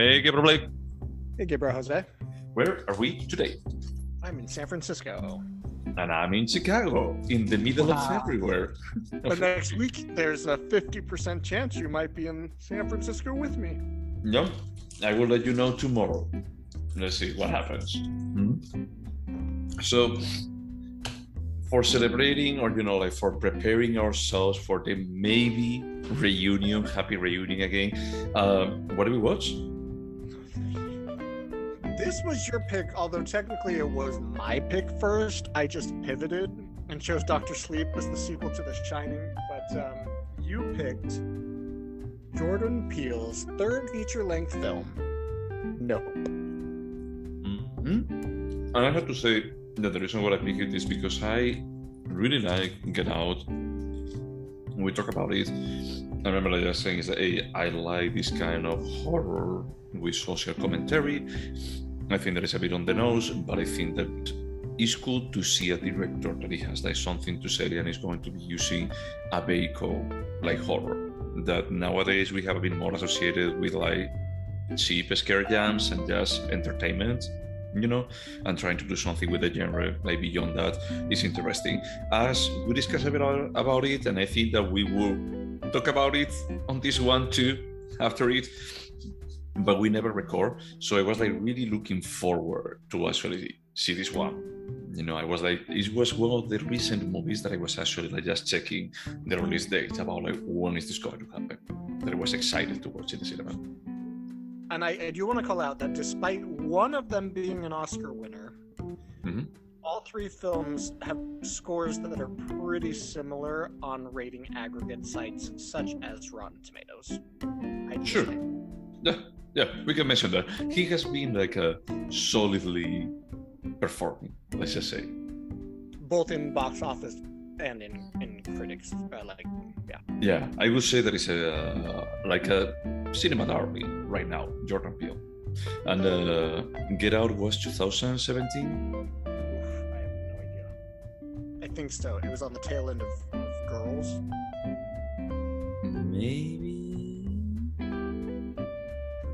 Hey, Gabriel Blake. Hey, Gaybros, Jose. Where are we today? I'm in San Francisco. And I'm in Chicago, in the middle of everywhere. But next week, there's a 50% chance you might be in San Francisco with me. No, I will let you know tomorrow. Let's see what happens. So, for celebrating or, like for preparing ourselves for the maybe reunion, happy reunion again, what do we watch? This was your pick, although technically it was my pick first. I just pivoted and chose Dr. Sleep as the sequel to The Shining. But you picked Jordan Peele's third feature-length film, Nope. And I have to say that the reason why I picked it is because I really like Get Out. When we talk about it, I remember just saying is that, hey, I like this kind of horror with social commentary. I think that is a bit on the nose, but I think that it's cool to see a director that he has like something to say and is going to be using a vehicle like horror that nowadays we have been more associated with like cheap scare jams and just entertainment, and trying to do something with the genre like beyond that is interesting. As we discussed a bit about it, and I think that we will talk about it on this one too after it, but we never record, so I was like really looking forward to actually see this one. I was like, it was one of the recent movies that I was actually like just checking the release date about like when is this going to happen, that I was excited to watch in the cinema. And I do want to call out that despite one of them being an Oscar winner, all three films have scores that are pretty similar on rating aggregate sites such as Rotten Tomatoes. Sure. Yeah, we can mention that. He has been like solidly performing, let's just say. Both in box office and in critics. Yeah, I would say that it's a cinema darling right now, Jordan Peele. And Get Out was 2017? Oof, I have no idea. I think so. It was on the tail end of Girls. Maybe.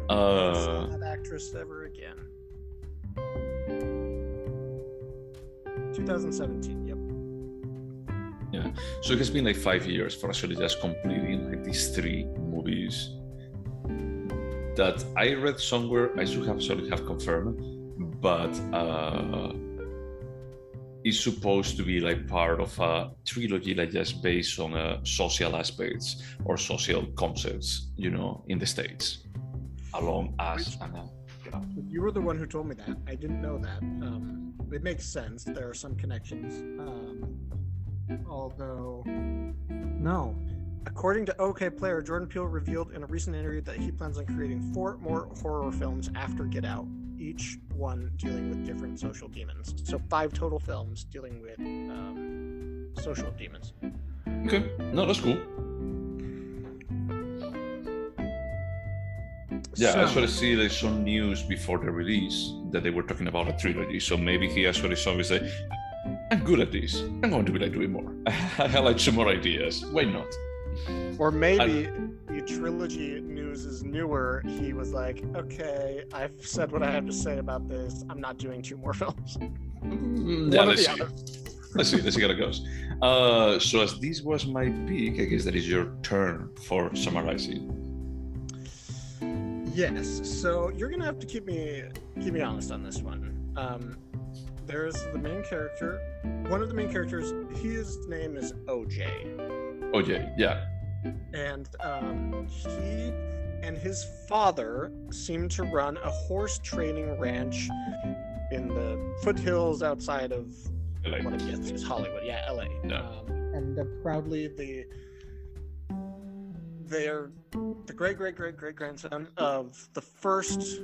That actress ever again. 2017, yep. Yeah, so it has been like 5 years for actually just completing like these three movies that I read somewhere. I should have actually have confirmed, but it's supposed to be like part of a trilogy, like just based on social aspects or social concepts, in the States. Along us. You were the one who told me that. I didn't know that. It makes sense. There are some connections. Although, no. According to OK Player, Jordan Peele revealed in a recent interview that he plans on creating 4 more horror films after Get Out, each one dealing with different social demons. So 5 total films dealing with social demons. Okay, no, that's cool. Yeah, I actually see there's some news before the release that they were talking about a trilogy. So maybe he actually saw me say, I'm good at this. I'm going to be like doing more. I have like some more ideas. Why not? Or maybe the trilogy news is newer. He was like, okay, I've said what I have to say about this. I'm not doing 2 more films. Yeah, let's see how it goes. So as this was my pick, I guess that is your turn for summarizing. Yes, so you're gonna have to keep me honest on this one. There's the main character. One of the main characters, his name is OJ. OJ, yeah. And he and his father seem to run a horse training ranch in the foothills outside of LA. What I guess is Hollywood. Yeah, LA. Yeah. And they're proudly they're the great-great-great-great-grandson of the first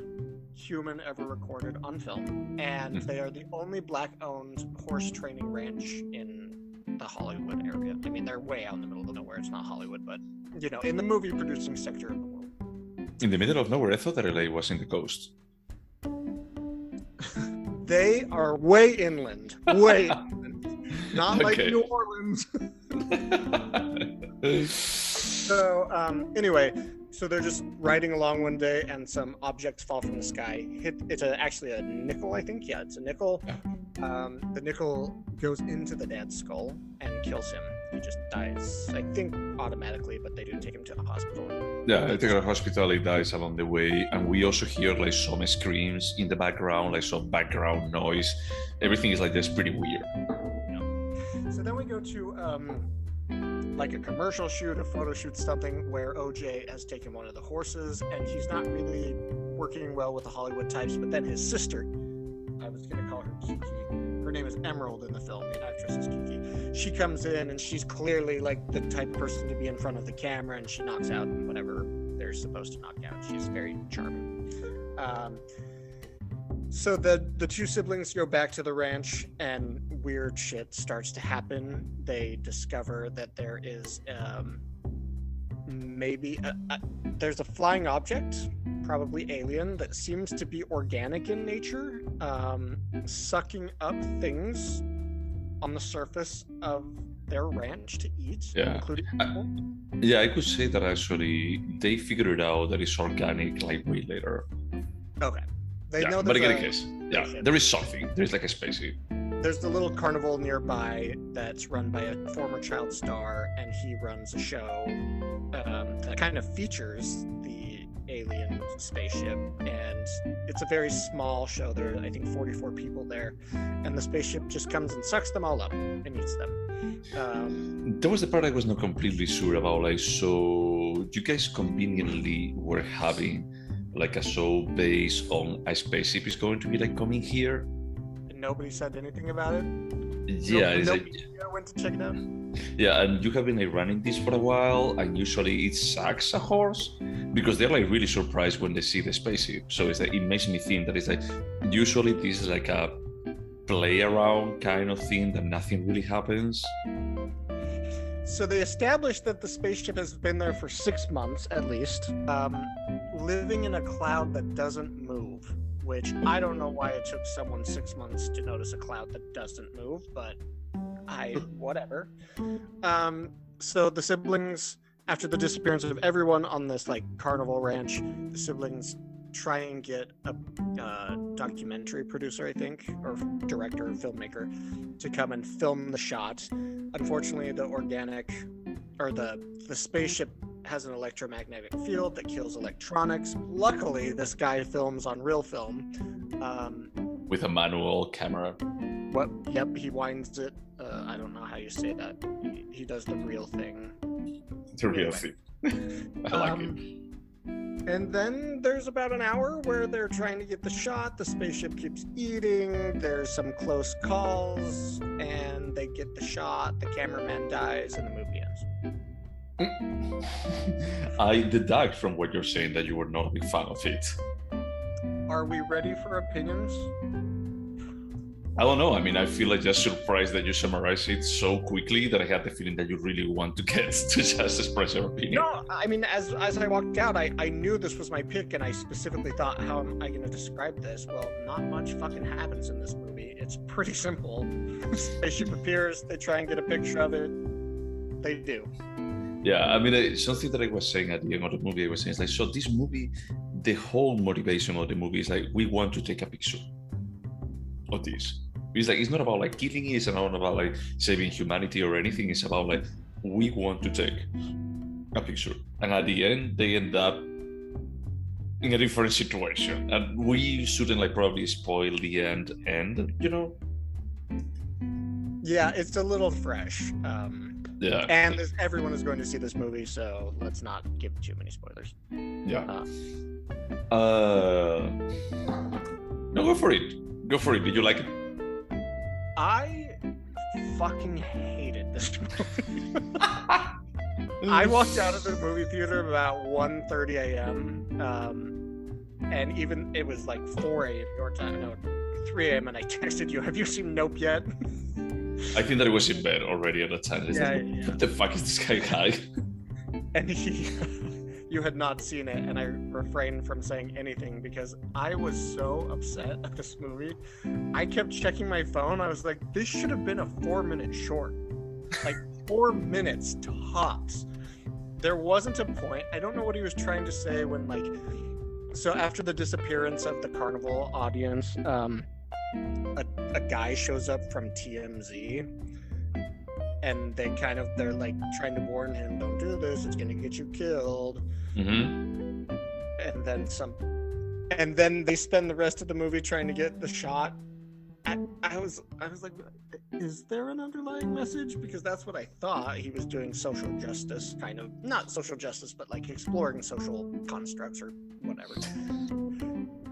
human ever recorded on film, and they are the only black-owned horse training ranch in the Hollywood area. I mean, they're way out in the middle of nowhere. It's not Hollywood, but, in the movie-producing sector of the world. In the middle of nowhere? I thought that LA was in the coast. They are way inland. Way inland. Not like New Orleans. So, anyway, So they're just riding along one day, and some objects fall from the sky. It's actually a nickel, I think. Yeah, it's a nickel. The nickel goes into the dad's skull and kills him. He just dies, I think, automatically, but they do take him to the hospital. Yeah, I think at the hospital he dies along the way, and we also hear like some screams in the background, like some background noise. Everything is like this, pretty weird. Yeah. So then we go to like a commercial shoot, a photo shoot, something where OJ has taken one of the horses, and he's not really working well with the Hollywood types. But then his sister, I was going to call her Kiki. Her name is Emerald in the film. The actress is Kiki. She comes in, and she's clearly like the type of person to be in front of the camera, and she knocks out whatever they're supposed to knock out. She's very charming. So the two siblings go back to the ranch, and weird shit starts to happen. They discover that there is maybe there's a flying object, probably alien, that seems to be organic in nature, sucking up things on the surface of their ranch to eat, including people. Yeah, I could say that actually they figured it out that it's organic like way later. Okay. They know but in any case, there is something. There's like a spaceship. There's the little carnival nearby that's run by a former child star, and he runs a show that kind of features the alien spaceship. And it's a very small show. There are, I think, 44 people there, and the spaceship just comes and sucks them all up and eats them. That was the part I was not completely sure about. Like, so you guys conveniently were having like a show based on a spaceship is going to be like coming here. And nobody said anything about it? Yeah. Nobody went to check it out? Yeah, and you have been like running this for a while, and usually it sucks a horse because they're like really surprised when they see the spaceship. So it's like, it makes me think that it's like, usually this is like a play around kind of thing that nothing really happens. So they established that the spaceship has been there for 6 months at least, living in a cloud that doesn't move, which I don't know why it took someone 6 months to notice a cloud that doesn't move, but whatever. So the siblings, after the disappearance of everyone on this like carnival ranch, the siblings try and get a documentary producer, I think, or director or filmmaker, to come and film the shot. Unfortunately, the spaceship has an electromagnetic field that kills electronics. Luckily, this guy films on real film. With a manual camera. Yep, he winds it. I don't know how you say that. He does the real thing. The real thing. I like it. And then there's about an hour where they're trying to get the shot. The spaceship keeps eating. There's some close calls, and they get the shot. The cameraman dies, and the movie ends. I deduct from what you're saying that you were not a big fan of it. Are we ready for opinions? I don't know. I mean, I feel like just surprised that you summarized it so quickly that I had the feeling that you really want to get to just express your opinion. No, I mean, as I walked out, I knew this was my pick, and I specifically thought, how am I going to describe this? Well, not much fucking happens in this movie. It's pretty simple. Spaceship appears, they try and get a picture of it. They do. Yeah, I mean, something that I was saying at the end of the movie, I was saying, it's like, so this movie, the whole motivation of the movie is like, we want to take a picture of this. It's like, it's not about like killing it, it's not about like saving humanity or anything. It's about like, we want to take a picture. And at the end, they end up in a different situation. And we shouldn't like probably spoil the end, you know? Yeah, it's a little fresh. Yeah. And everyone is going to see this movie, so let's not give too many spoilers. Yeah. No, go for it. Go for it. Did you like it? I fucking hated this movie. I walked out of the movie theater about 1:30 a.m. And even it was like 4 a.m. your time, no, 3 a.m. and I texted you, have you seen Nope yet? I think that it was in bed already at the time. What the fuck is this guy? And you had not seen it, and I refrained from saying anything because I was so upset at this movie. I kept checking my phone. I was like, this should have been a 4-minute short. Like 4 minutes tops. there wasn't a point. I don't know what he was trying to say when, like, so after the disappearance of the carnival audience, a guy shows up from TMZ, and they're like trying to warn him, don't do this, it's gonna get you killed. Mm-hmm. And then they spend the rest of the movie trying to get the shot. I was like, is there an underlying message? Because that's what I thought. He was doing social justice, kind of, not social justice, but like exploring social constructs or whatever.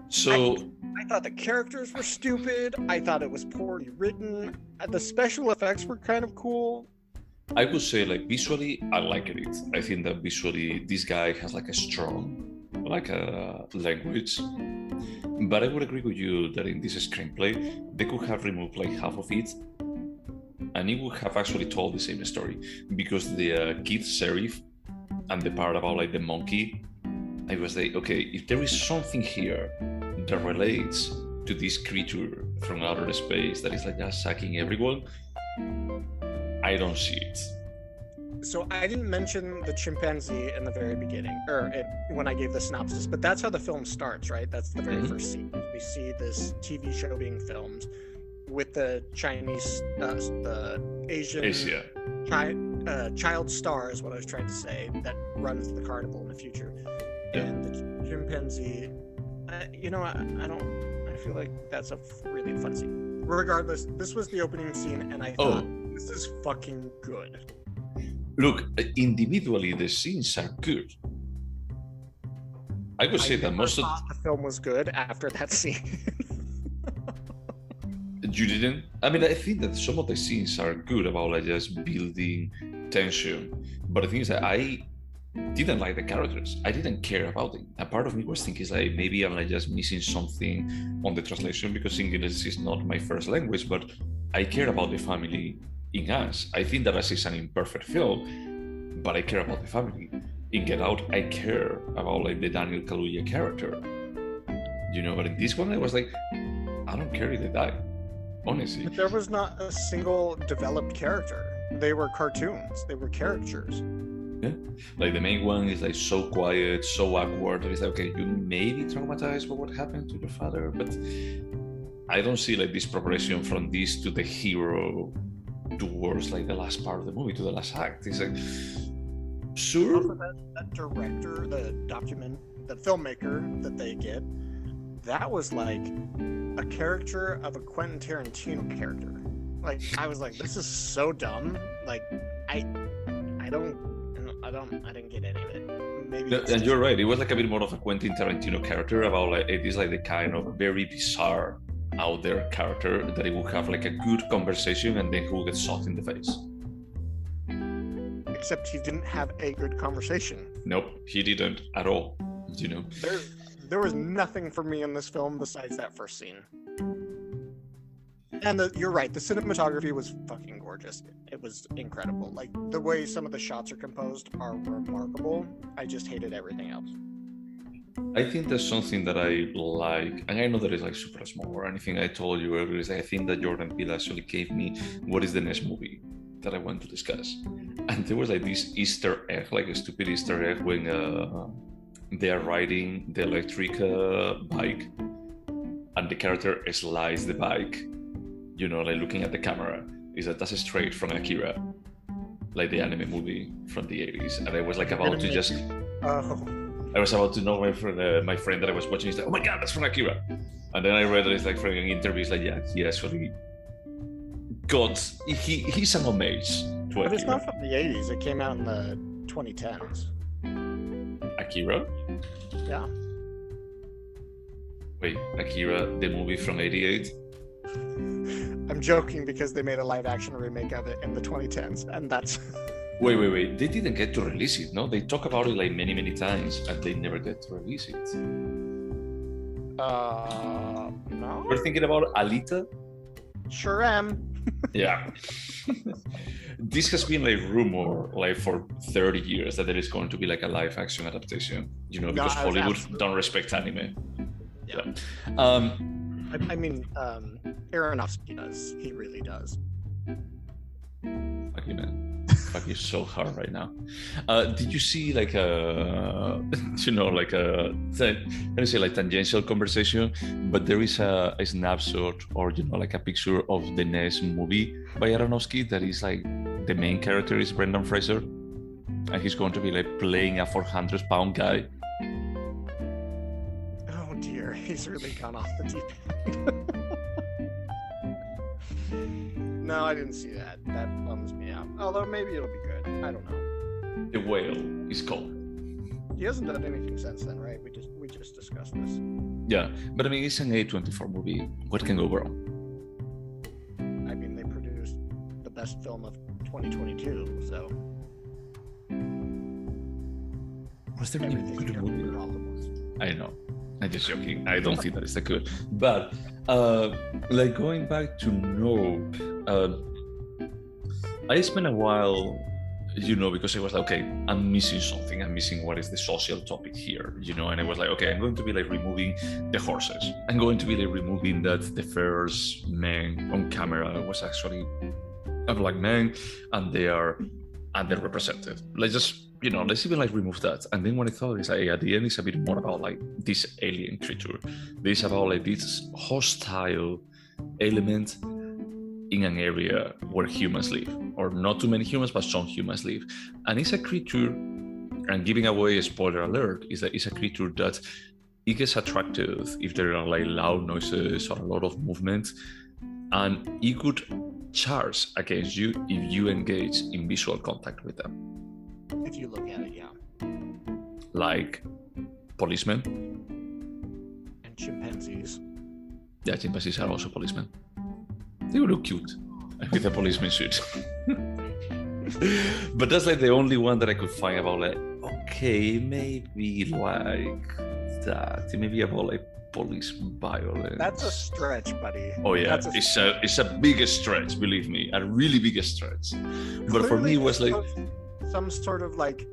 So I thought the characters were stupid. I thought it was poorly written. The special effects were kind of cool. I would say, like, visually, I liked it. I think that visually, this guy has like a strong, like a language. But I would agree with you that in this screenplay, they could have removed like half of it, and it would have actually told the same story. Because the kid sheriff and the part about like the monkey, I was like, okay, if there is something here that relates to this creature from outer space that is like just sucking everyone, I don't see it. So I didn't mention the chimpanzee in the very beginning, when I gave the synopsis, but that's how the film starts, right? That's the very first scene. We see this TV show being filmed with the Chinese, the Asian Asia. child star is what I was trying to say, that runs the carnival in the future. Yeah. And the chimpanzee, I feel like that's a really fun scene. Regardless, this was the opening scene, and I thought, this is fucking good. Look, individually, the scenes are good. I would say that most of the film was good after that scene. You didn't? I mean, I think that some of the scenes are good about like just building tension. But the thing is that I didn't like the characters. I didn't care about them. A part of me was thinking like maybe I'm like just missing something on the translation because English is not my first language, but I care about the family in Us. I think that Us is an imperfect film, but I care about the family. In Get Out, I care about like the Daniel Kaluuya character. You know, but in this one, I was like, I don't care if they die. Honestly. But there was not a single developed character. They were cartoons. They were caricatures. Yeah. Like the main one is like so quiet, so awkward. It's like, okay, you may be traumatized by what happened to your father, but I don't see like this progression from this to the hero towards like the last part of the movie, to the last act. It's like, sure. Also, that director, the filmmaker that they get, that was like a character of a Quentin Tarantino character. Like, I was like, this is so dumb. Like, I didn't get any of it. Maybe. And you're right. It was like a bit more of a Quentin Tarantino character about like it is like the kind of very bizarre, out there character that he will have like a good conversation and then he will get shot in the face. Except he didn't have a good conversation. Nope, he didn't at all. You know. There was nothing for me in this film besides that first scene. And you're right, the cinematography was fucking gorgeous. It was incredible. Like, the way some of the shots are composed are remarkable. I just hated everything else. I think that's something that I like, and I know that it's like super small or anything. I told you earlier is I think that Jordan Peele actually gave me what is the next movie that I want to discuss. And there was like this Easter egg, like a stupid Easter egg when they are riding the electric bike and the character slides the bike, you know, like looking at the camera. Is that that's straight from Akira, like the anime movie from the 80s. And I was like about to just... I was about to know my friend that I was watching. He's like, "Oh my god, that's from Akira!" And then I read that it's like from an interview. It's like, yeah, he actually got he's an homage to Akira. But it's not from the 80s. It came out in the 2010s. Akira? Yeah. Wait, Akira, the movie from '88? I'm joking because they made a live-action remake of it in the 2010s, and that's. Wait. They didn't get to release it, no? They talk about it like many times, and they never get to release it. No. You're thinking about Alita? Sure am. Yeah. This has been like rumor like for 30 years that there is going to be like a live action adaptation, you know, because Hollywood don't respect anime. Yeah. I mean, Aronofsky does. He really does. Fuck you, man. Fuck drive you so hard right now. Did you see like a, like a, let me say like tangential conversation, but there is a snapshot or, like a picture of the next movie by Aronofsky that is like the main character is Brendan Fraser, and he's going to be like playing a 400-pound guy. Oh dear, he's really gone off the deep end. No, I didn't see that. That bums me out. Although maybe it'll be good. I don't know. The Whale is called. He hasn't done anything since then, right? We just discussed this. Yeah, but I mean, it's an A24 movie. What can go wrong? I mean, they produced the best film of 2022, so. Was there any everything good here movie? for all of us. I know. I'm just joking. I don't think that is that good. But like going back to Nope, I spent a while, because I was like, okay, I'm missing something. I'm missing what is the social topic here, and I was like, okay, I'm going to be like removing the horses. I'm going to be like removing that the first man on camera was actually a black man, and they are underrepresented. Let's even like remove that. And then when I thought it's like at the end, it's a bit more about like this alien creature. This about like this hostile element in an area where humans live, or not too many humans, but some humans live. And it's a creature, and giving away a spoiler alert, is that it's a creature that it gets attracted if there are like loud noises or a lot of movement, and it could charge against you if you engage in visual contact with them. If you look at it, yeah. Like policemen. And chimpanzees. Yeah, chimpanzees are also policemen. They would look cute with a policeman suit. But that's like the only one that I could find about like, okay, maybe like that. Maybe about like police violence. That's a stretch, buddy. Oh yeah, it's a big stretch, believe me, a really big stretch. But for me, it was like some sort of like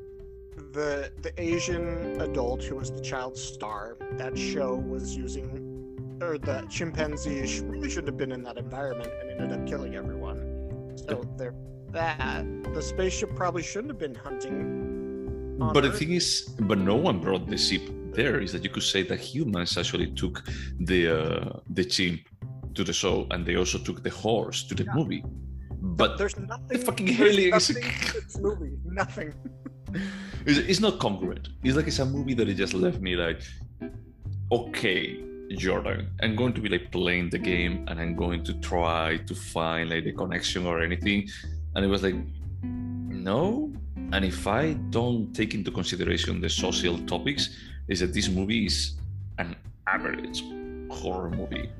the Asian adult who was the child star. That show was using, or the chimpanzee really shouldn't have been in that environment and ended up killing everyone. So the spaceship probably shouldn't have been hunting. But the thing is, but no one brought the ship there. Is that you could say that humans actually took the chimp to the show, and they also took the horse to the movie. But there's nothing. The fucking aliens. In this movie. Nothing. It's not congruent. It's like it's a movie that it just left me like, okay, Jordan, I'm going to be like playing the game, and I'm going to try to find like the connection or anything, and it was like, no. And if I don't take into consideration the social topics, is that this movie is an average horror movie.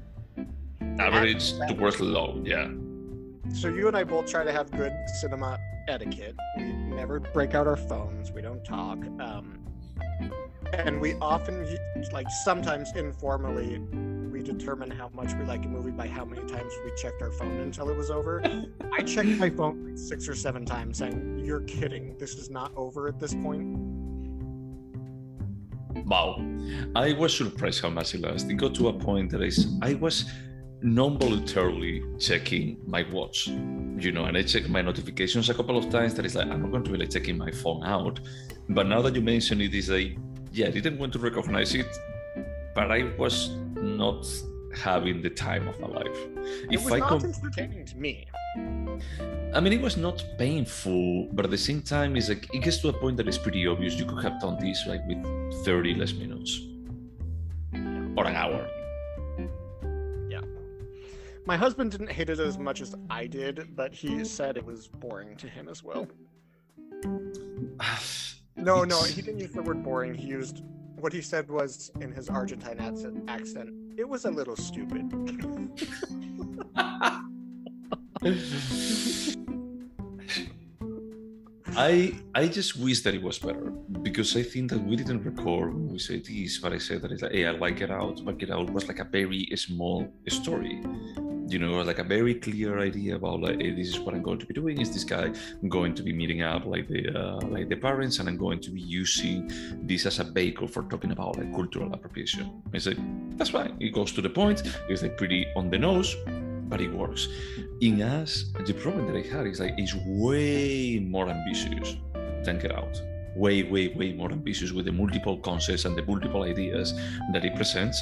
Average towards low, yeah. So you and I both try to have good cinema etiquette. We never break out our phones. We don't talk. And we often, like sometimes informally, we determine how much we like a movie by how many times we checked our phone until it was over. I checked my phone like 6 or 7 times saying, you're kidding. This is not over at this point. Wow. I was surprised how much it lasted. It got to a point that I was non-voluntarily checking my watch, and I checked my notifications a couple of times. That is like, I'm not going to be like checking my phone out. But now that you mention it, is like, yeah, I didn't want to recognize it, but I was not having the time of my life. It was not entertaining to me. I mean, it was not painful, but at the same time, it's like, it gets to a point that it's pretty obvious you could have done this like with 30 less minutes or an hour. Yeah. My husband didn't hate it as much as I did, but he said it was boring to him as well. No, he didn't use the word boring. He used, what he said was, in his Argentine accent, it was a little stupid. I just wish that it was better, because I think that we didn't record when we said this, but I said that it's like, hey, I like Get Out, but Get Out was like a very small story. Like a very clear idea about like, hey, this is what I'm going to be doing. Is this guy going to be meeting up like the parents, and I'm going to be using this as a vehicle for talking about like cultural appropriation. It's like, that's fine. It goes to the point. It's like pretty on the nose, but it works. In Us, the problem that I had is like it's way more ambitious than Get Out. Way, way, way more ambitious with the multiple concepts and the multiple ideas that it presents.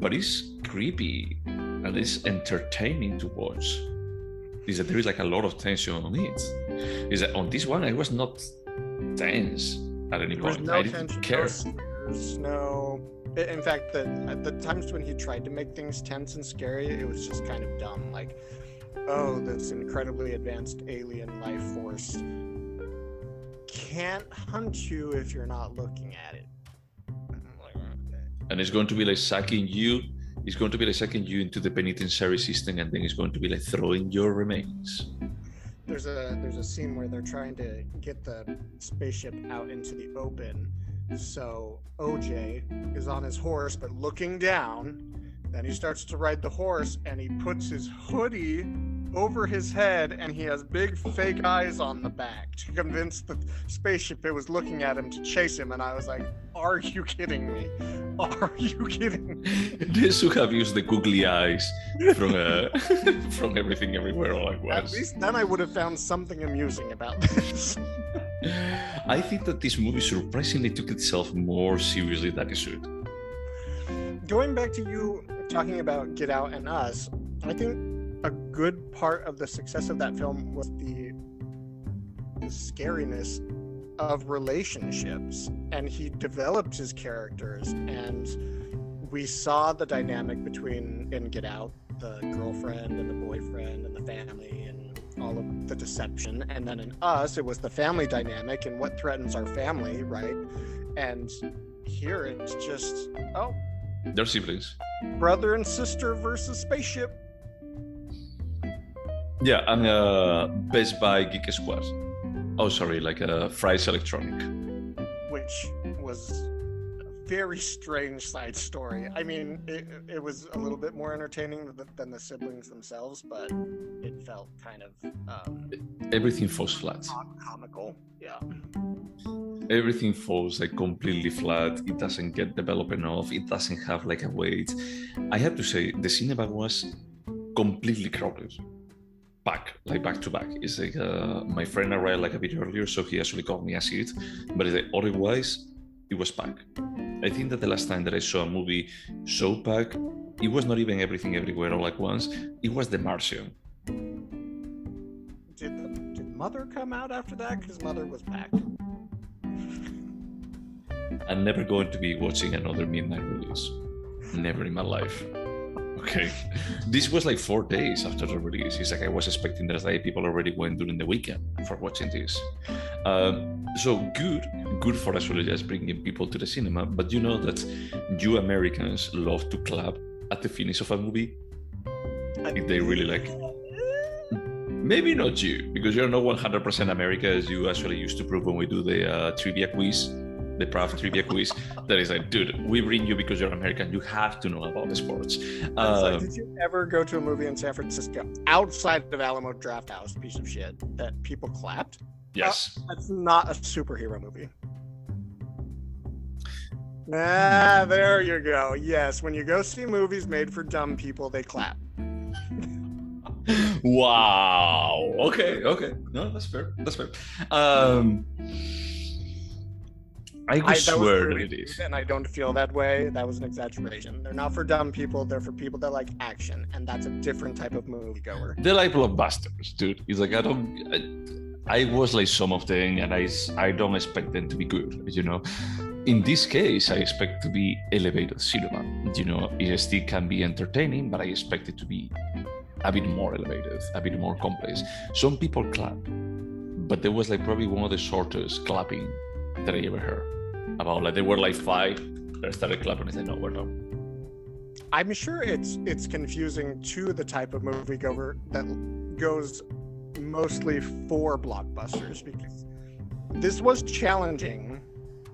But it's creepy and it's entertaining to watch. Is that there is like a lot of tension on it. Is that on this one I was not tense at any point. I didn't care. In fact, the times when he tried to make things tense and scary, it was just kind of dumb. Like, oh, this incredibly advanced alien life force can't hunt you if you're not looking at it. And it's going to be like sucking you. It's going to be like sucking you into the penitentiary system, and then it's going to be like throwing your remains. There's a scene where they're trying to get the spaceship out into the open. So OJ is on his horse, but looking down. Then he starts to ride the horse, and he puts his hoodie over his head, and he has big fake eyes on the back to convince the spaceship it was looking at him to chase him. And I was like, are you kidding me? Are you kidding me? They should have used the googly eyes from Everything Everywhere All at Once. At least then I would have found something amusing about this. I think that this movie surprisingly took itself more seriously than it should. Going back to you talking about Get Out and Us, I think a good part of the success of that film was the scariness of relationships, and he developed his characters, and we saw the dynamic between in Get Out, the girlfriend and the boyfriend and the family and all of the deception, and then in Us it was the family dynamic and what threatens our family, right? And here it's just they're siblings, brother and sister versus spaceship. Yeah, and Best Buy Geek Squad. Oh, sorry, like Fry's Electronic. Which was a very strange side story. I mean, it was a little bit more entertaining than the siblings themselves, but it felt kind of... everything falls flat. Comical, yeah. Everything falls like completely flat. It doesn't get developed enough. It doesn't have like a weight. I have to say, the cinema was completely crowded. Back to back. It's like my friend arrived like a bit earlier, so he actually got me a seat. But otherwise, it was packed. I think that the last time that I saw a movie so packed, it was not even Everything Everywhere All at Once. It was The Martian. Did Mother come out after that? Because Mother was packed. I'm never going to be watching another midnight release. Never in my life. Okay. This was like 4 days after the release. It's like I was expecting that like people already went during the weekend for watching this. So good for actually just bringing people to the cinema. But you know that you Americans love to clap at the finish of a movie. If they really like it. Maybe not you, because you're not 100% America, as you actually used to prove when we do the trivia quiz. The Prof trivia quiz, that is like, dude, we bring you because you're American. You have to know about the sports. Did you ever go to a movie in San Francisco outside of Alamo Drafthouse, piece of shit, that people clapped? Yes. That's not a superhero movie. There you go. Yes, when you go see movies made for dumb people, they clap. Wow. Okay. No, that's fair. I swear that it is. And I don't feel that way. That was an exaggeration. They're not for dumb people. They're for people that like action. And that's a different type of moviegoer. They're like blockbusters, dude. It's like, I was like some of them, and I don't expect them to be good, you know? In this case, I expect to be elevated cinema. You know, it still can be entertaining, but I expect it to be a bit more elevated, a bit more complex. Some people clap, but there was like probably one of the shortest clapping that I ever heard. About like, there were like 5 that started clapping and said, no, we're done. I'm sure it's confusing to the type of moviegoer that goes mostly for blockbusters, because this was challenging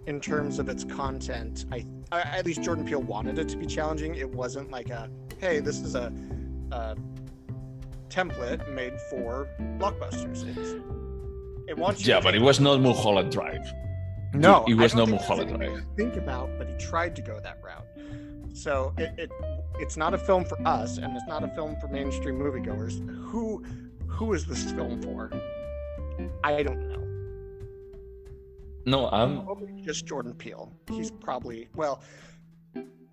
in terms of its content. At least Jordan Peele wanted it to be challenging. It wasn't like hey, this is a template made for blockbusters. It wants you. Yeah, but it was not Mulholland Drive. No, it was not Mulholland Drive. Think about, but he tried to go that route. So it's not a film for us, and it's not a film for mainstream moviegoers. Who is this film for? I don't know. No, Probably just Jordan Peele. He's probably, well,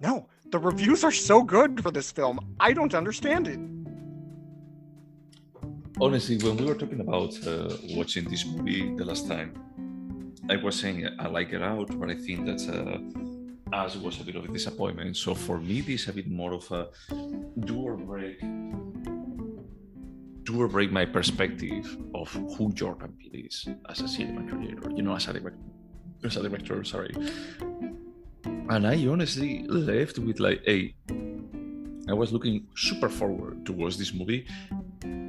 no, the reviews are so good for this film. I don't understand it. honestly, when we were talking about watching this movie the last time, I was saying I like It Out, but I think that Us was a bit of a disappointment. So for me, this is a bit more of a do or break my perspective of who Jordan Peele is as a cinema creator, as a director, sorry. And I honestly left with I was looking super forward to watch this movie,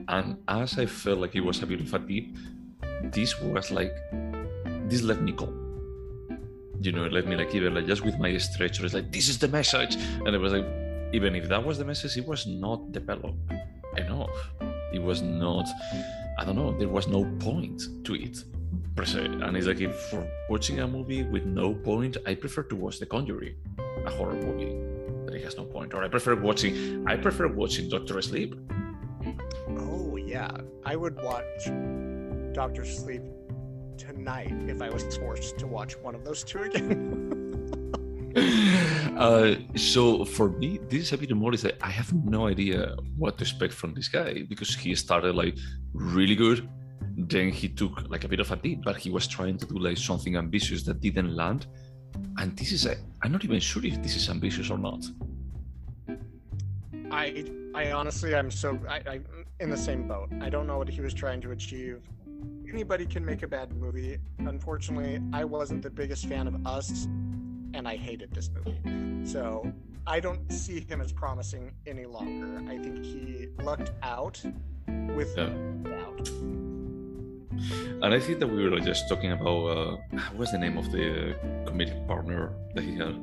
and as I felt like it was a bit of a dip, this let me go. It let me even just with my stretcher, it's this is the message, and it was even if that was the message, it was not developed enough. It was not, I don't know, there was no point to it per se. And it's if for watching a movie with no point, I prefer to watch The Conjuring, a horror movie that it has no point. Or I prefer watching Doctor Sleep. Oh yeah, I would watch Doctor Sleep tonight if I was forced to watch one of those two again. So for me, this is a bit more is that I have no idea what to expect from this guy, because he started really good, then he took a bit of a dip, but he was trying to do something ambitious that didn't land, and this is I'm not even sure if this is ambitious or not. I honestly, I'm in the same boat. I don't know what he was trying to achieve. Anybody can make a bad movie. Unfortunately, I wasn't the biggest fan of Us, and I hated this movie. So I don't see him as promising any longer. I think he lucked out with Out. And I think that we were just talking about what's the name of the comedic partner that he had?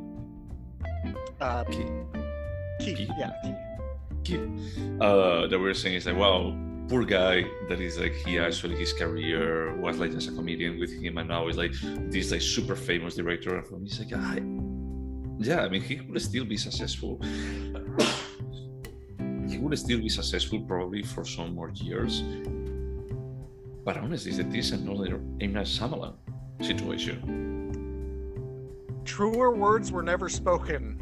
Keith. Yeah, Keith. That we were saying is wow, poor guy. That is he actually his career was just a comedian with him, and now is this super famous director. And for me, it's yeah, I mean, he could still be successful. He would still be successful probably for some more years. But honestly, this is another M. Night Shyamalan situation. Truer words were never spoken.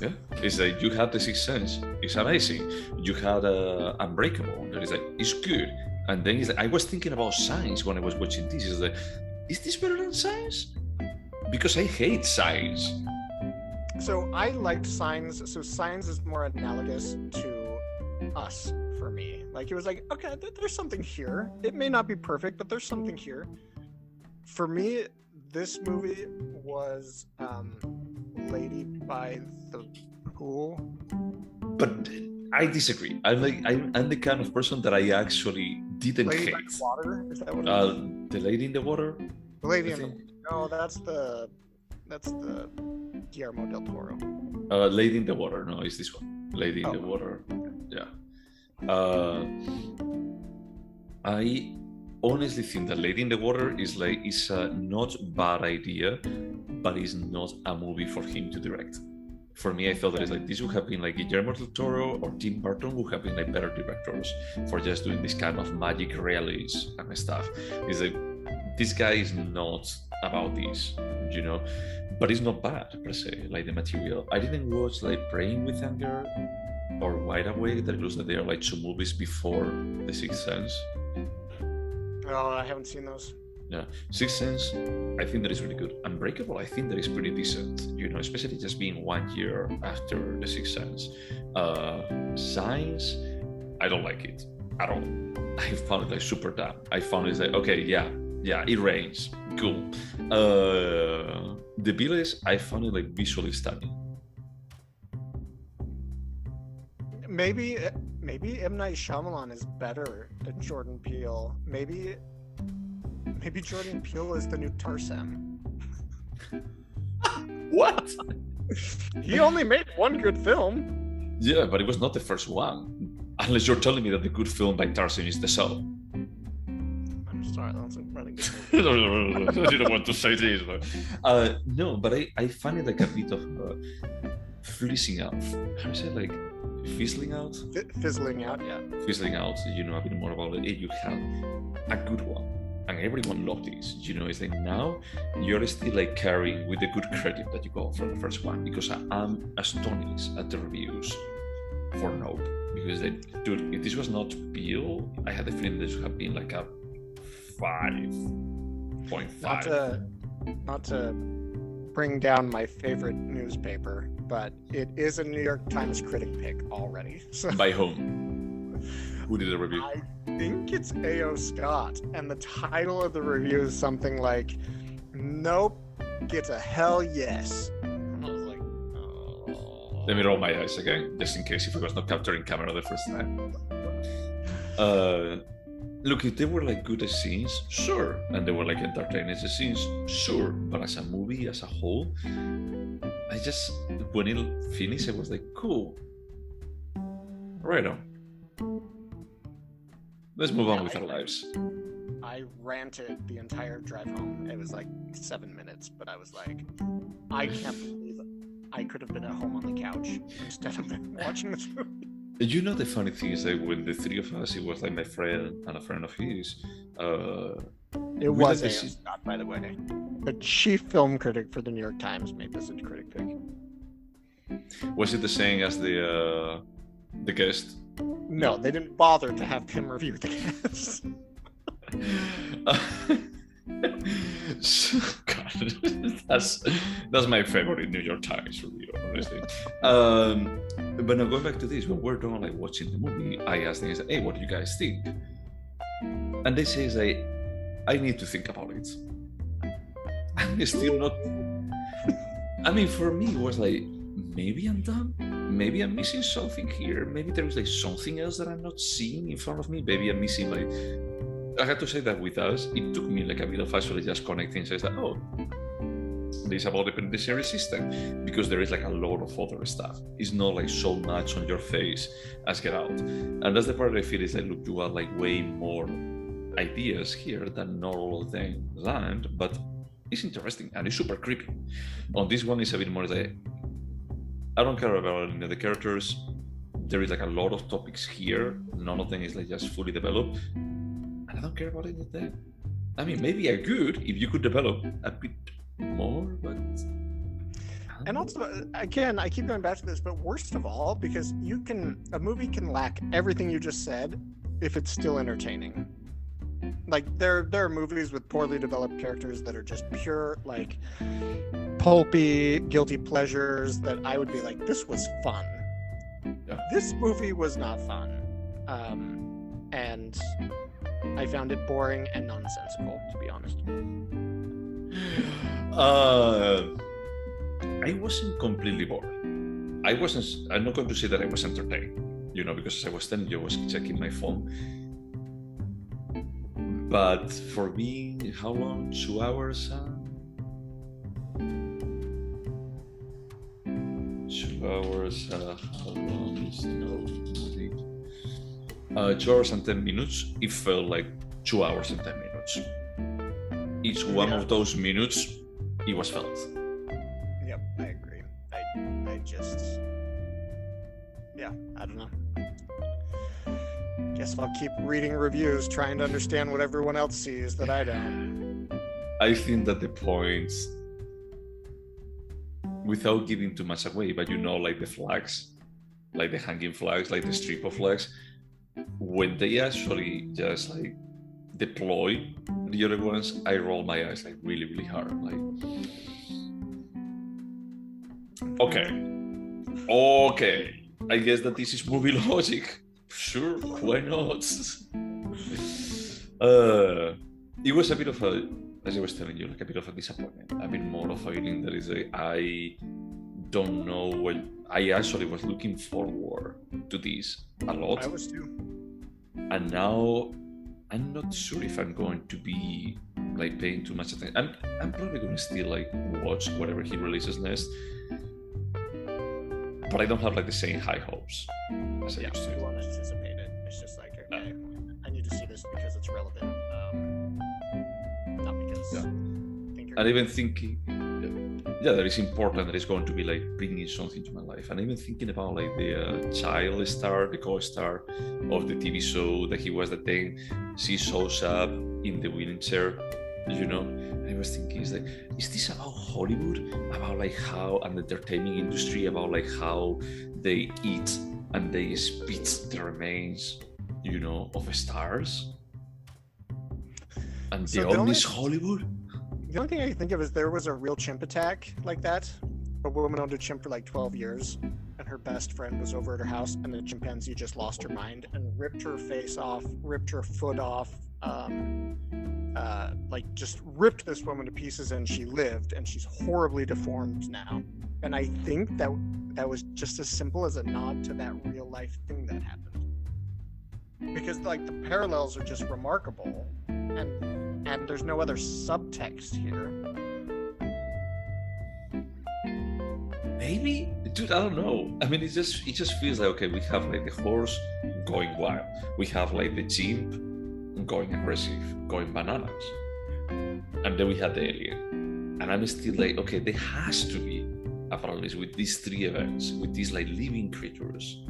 Yeah, it's you had The Sixth Sense, it's amazing. You had Unbreakable, that is it's good. And then I was thinking about Signs when I was watching this. Is this better than Signs? Because I hate Signs. So I liked Signs. So Signs is more analogous to Us for me. It was okay, there's something here. It may not be perfect, but there's something here. For me, this movie was Lady by the Pool. But I disagree. I'm the kind of person that I actually didn't Lady hate. by the Water? Is that what it is? The Lady in the Water? The Lady in the Water. No, that's the Guillermo del Toro. Lady in the Water. No, it's this one. Lady in the Water. Yeah. I honestly think that Lady in the Water is a not bad idea, but it's not a movie for him to direct. For me, I felt that this would have been Guillermo del Toro or Tim Burton would have been better directors for just doing this kind of magic realism and stuff. It's this guy is not about this, but it's not bad per se. The material. I didn't watch Praying with Anger or Wide Awake. That looks like they are two movies before The Sixth Sense. Oh, I haven't seen those. Yeah, Sixth Sense, I think that is really good. Unbreakable, I think that is pretty decent. Especially just being 1 year after The Sixth Sense. Signs, I don't like it at all. I found it super dumb. I found it okay, yeah, it rains, cool. The Village, I found it visually stunning. Maybe M. Night Shyamalan is better than Jordan Peele. Maybe Jordan Peele is the new Tarzan. What? He only made one good film. Yeah, but it was not the first one. Unless you're telling me that the good film by Tarzan is The Saw. I'm sorry, that's a really good film. You don't want to say this. No, but I find it a bit of fizzling out. How is it like fizzling out? Fizzling out, yeah. Fizzling out. You know a bit more about it. Hey, you have a good one, and everyone loved this. You know, it's like now you're still like carrying with the good credit that you got from the first one, because I'm astonished at the reviews for Nope. Because dude, if this was not Peele, I had the feeling this would have been like a 5.5. Not to bring down my favorite newspaper, but it is a New York Times critic pick already. So By whom? Who did the review? I think it's A.O. Scott, and the title of the review is something like, "Nope gets a hell yes." And I was like, oh. Let me roll my eyes again, just in case if I was not capturing camera the first time. Look, if they were like good as scenes, sure, and they were like entertaining as scenes, sure, but as a movie as a whole, I just, when it finished, I was like, cool, right on. Let's move on with our lives. I ranted the entire drive home. It was like 7 minutes, but I was like, I can't believe I could have been at home on the couch instead of watching this movie. You know, the funny thing is that when the three of us, it was like my friend and a friend of his. It was A.O. Scott, by the way. The chief film critic for the New York Times made this a critic pick. Was it the same as the guest? No, they didn't bother to have him review the guest. God, that's my favorite New York Times review, honestly. But now going back to this, when we're done like watching the movie, I asked them, "Hey, what do you guys think?" And they say, like, "I need to think about it." I'm still not. I mean, for me, it was like, maybe I'm done. Maybe I'm missing something here. Maybe there is like something else that I'm not seeing in front of me. Maybe I'm missing like. I have to say that with us, it took me like a bit of actually just connecting. Says that, oh, this is about the penitentiary system, because there is like a lot of other stuff. It's not like so much on your face as Get Out, and that's the part I feel is like, look, you have like way more ideas here that not all of them land, but it's interesting and it's super creepy. On this one, it's a bit more like, I don't care about any of the characters. There is like a lot of topics here. None of them is like just fully developed. And I don't care about any of them. I mean, maybe I could if you could develop a bit more, but. And also, again, I keep going back to this, but worst of all, because a movie can lack everything you just said if it's still entertaining. Like, there are movies with poorly developed characters that are just pure, like, pulpy, guilty pleasures that I would be like, this was fun. Yeah. This movie was not fun. And I found it boring and nonsensical, to be honest. I wasn't completely bored. I'm not going to say that I was entertained, because as I was telling you, I was checking my phone. But for being, how long? 2 hours? 2 hours, how long is the movie? 2 hours and 10 minutes. It felt like 2 hours and 10 minutes. Each one of those minutes, it was felt. Yep, I agree. I just, I don't know. Guess I'll keep reading reviews, trying to understand what everyone else sees that I don't. I think that the points, without giving too much away, but like the flags, like the hanging flags, like the strip of flags, when they actually just like deploy the other ones, I roll my eyes like really, really hard. Like, okay, I guess that this is movie logic. Sure, why not? It was a bit of a, as I was telling you, like a bit of a disappointment. A bit more of a feeling that is I don't know what. I actually was looking forward to this a lot. I was too. And now I'm not sure if I'm going to be like paying too much attention. I'm probably going to still like watch whatever he releases next, but I don't have like the same high hopes as I used to. You won't anticipate it. It's just like, okay, I need to see this because it's relevant, not because. And even thinking, yeah, that is important, that is going to be like bringing something to my life. And even thinking about like the child star, the co-star of the TV show that he was, the thing, she shows up in the wheelchair, you know. And I was thinking, is this about Hollywood, about like how an entertainment industry, about like how they eat and they spit the remains, you know, of stars, and So the the only only- Hollywood. The only thing I can think of is there was a real chimp attack like that. A woman owned a chimp for like 12 years, and her best friend was over at her house, and the chimpanzee just lost her mind and ripped her face off, ripped her foot off, like just ripped this woman to pieces, and she lived, and she's horribly deformed now. And I think that was just as simple as a nod to that real life thing that happened. Because like the parallels are just remarkable, and there's no other subtext here. Maybe, dude, I don't know. I mean, it just feels like, okay, we have like the horse going wild, we have like the chimp going aggressive, going bananas, and then we have the alien. And I'm still like, okay, there has to be a parallel with these three events, with these like living creatures.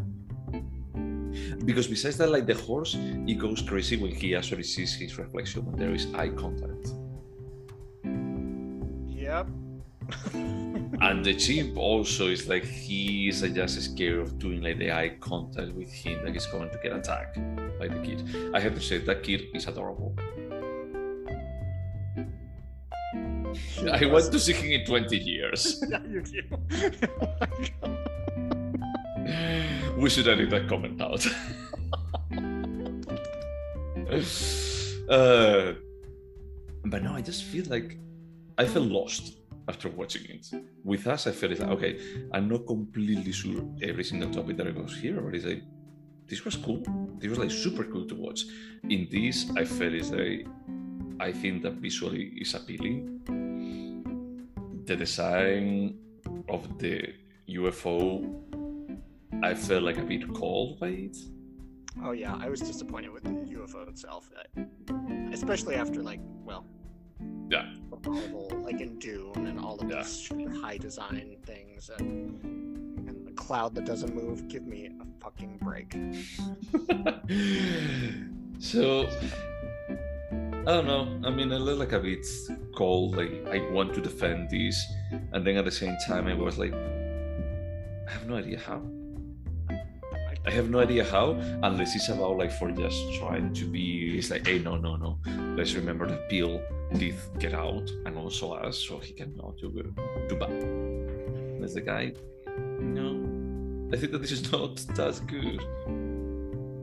Because besides that, like the horse, he goes crazy when he actually sees his reflection, when there is eye contact. Yep. And the chimp also is like, he is just scared of doing like the eye contact with him, that he's going to get attacked by the kid. I have to say, that kid is adorable. I want to see him in 20 years. Yeah, you do. We should edit that comment out. But no, I just feel like I felt lost after watching it. With us, I felt like, okay, I'm not completely sure every single topic that I was here, but it's like, this was cool. This was like super cool to watch. In this, I felt it's like, I think that visually is appealing. The design of the UFO, I felt like a bit cold by it. Oh yeah, I was disappointed with the UFO itself, especially after like, well, Yeah. Marvel, like in Dune and all of Yeah. these super high design things, and the cloud that doesn't move. Give me a fucking break. So, I don't know. I mean, I look like a bit cold. Like, I want to defend this, and then at the same time, I was like, I have no idea how. I have no idea how, unless it's about like for just trying to be. It's like, hey, no. Let's remember that Peele did Get Out and also Us, so he cannot do bad. That's the guy. No, I think that this is not that good.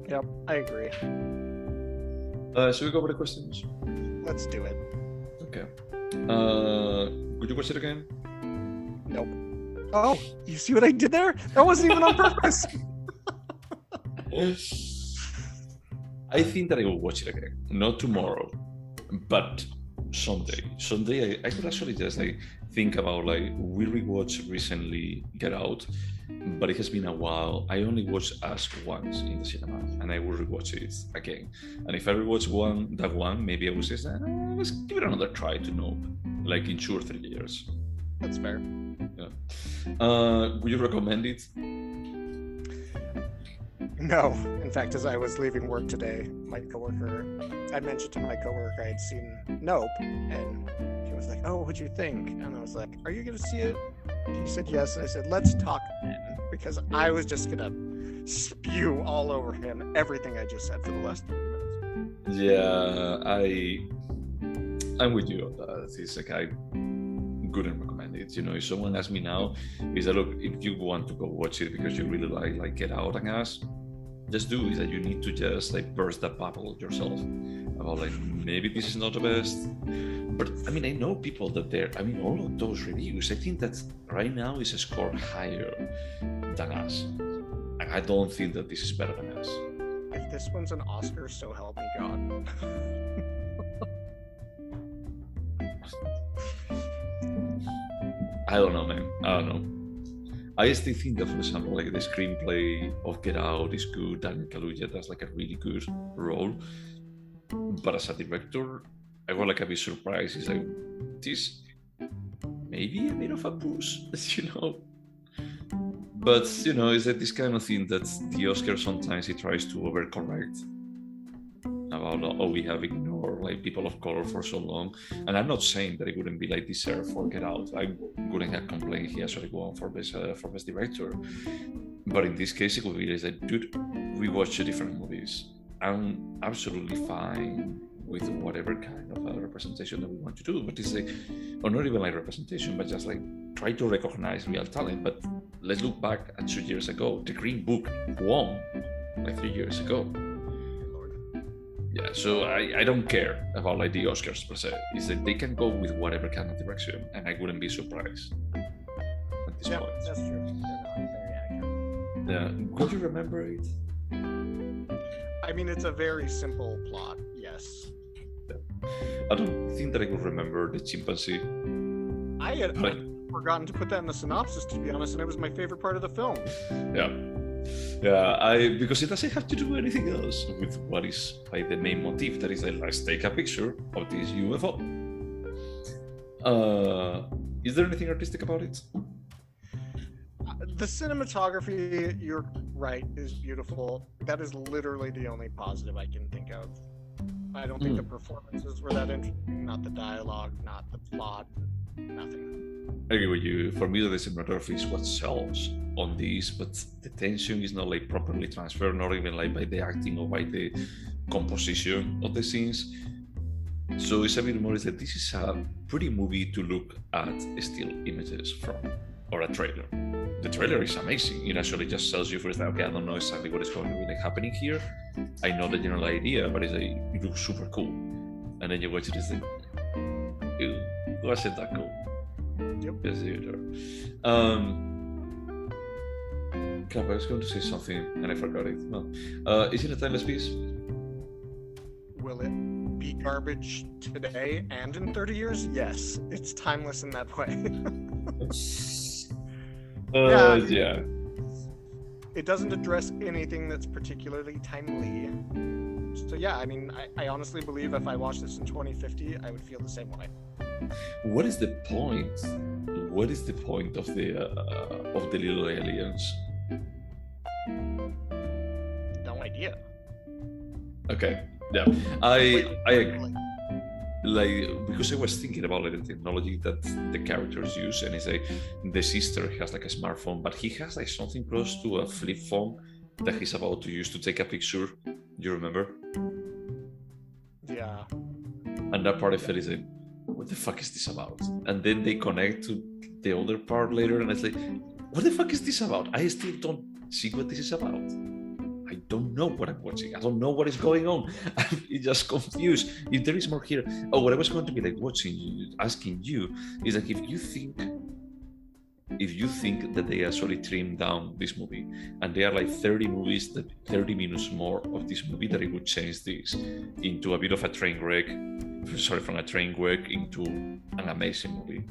Yep, I agree. Should we go over the questions? Let's do it. Okay. Would you watch it again? Nope. Oh, you see what I did there? That wasn't even on purpose. I think that I will watch it again. Not tomorrow, but someday. Someday I could actually just like think about like, we rewatched recently Get Out, but it has been a while. I only watched Us once in the cinema, and I will rewatch it again. And if I rewatch that one, maybe I will say, let's give it another try to know, like in 2 or 3 years. That's fair. Yeah. Would you recommend it? No. In fact, as I was leaving work today, I mentioned to my coworker I had seen Nope, and he was like, "Oh, what'd you think?" And I was like, "Are you gonna see it?" He said yes. I said, "Let's talk then," because I was just gonna spew all over him everything I just said for the last 30 minutes. Yeah, I'm with you on that. It's like, I couldn't recommend it. You know, if someone asks me now, is that, look, if you want to go watch it because you really like Get Out and Us, just do is that you need to just like burst that bubble yourself about like, maybe this is not the best. But I mean, I know people that all of those reviews, I think that right now is a score higher than Us. And I don't think that this is better than Us. If this one's an Oscar, so help me God. I don't know, man. I don't know. I still think that, for example, like the screenplay of Get Out is good. Daniel Kaluuya does like a really good role. But as a director, I was like a bit surprised. It's like, this maybe a bit of a push, But it's like this kind of thing that the Oscar sometimes it tries to overcorrect about we have ignored like people of color for so long. And I'm not saying that it wouldn't be like deserved for Get Out. I wouldn't have complained he actually won for best director. But in this case, it would be like, dude, we watch different movies. I'm absolutely fine with whatever kind of representation that we want to do, but it's like, or not even like representation, but just like try to recognize real talent. But let's look back at 2 years ago. The Green Book won like 3 years ago. Yeah, so I don't care about like the Oscars per se. It's that they can go with whatever kind of direction, and I wouldn't be surprised at this point. That's true. They're not very accurate. Yeah, could you remember it? I mean, it's a very simple plot. Yes. I don't think that I could remember the chimpanzee. I had forgotten to put that in the synopsis, to be honest, and it was my favorite part of the film. Yeah, because it doesn't have to do anything else with what is like the main motif. That is like, let's take a picture of this UFO. Is there anything artistic about it? The cinematography, you're right, is beautiful. That is literally the only positive I can think of. I don't think the performances were that interesting, not the dialogue, not the plot, nothing. I agree with you. For me, the cinematography is what sells on this, but the tension is not like properly transferred, not even like by the acting or by the composition of the scenes. So it's a bit more that this is a pretty movie to look at still images from, or a trailer. The trailer is amazing. It actually just tells you first, okay, I don't know exactly what is going to be like happening here. I know the general idea, but it's like, it looks super cool. And then you watch it, it's like, ew, wasn't that cool? Yep. Yes, I was going to say something and I forgot it. No. Is it a timeless piece? Will it be garbage today and in 30 years? Yes, it's timeless in that way. Yeah. It doesn't address anything that's particularly timely. So yeah, I mean, I honestly believe if I watched this in 2050, I would feel the same way. What is the point? What is the point of the little aliens? No idea. Okay, yeah, I agree. Like, because I was thinking about like the technology that the characters use, and it's like the sister has like a smartphone, but he has like something close to a flip phone that he's about to use to take a picture. Do you remember? Yeah. And that part of it is like, what the fuck is this about? And then they connect to the other part later, and it's like, what the fuck is this about? I still don't see what this is about. I don't know what I'm watching. I don't know what is going on. I'm just confused. If there is more here, what I was going to be like asking you is like, if you think that they actually trimmed down this movie, and there are like 30 minutes more of this movie, that it would change this into a bit of a train wreck. Sorry, from a train wreck into an amazing movie.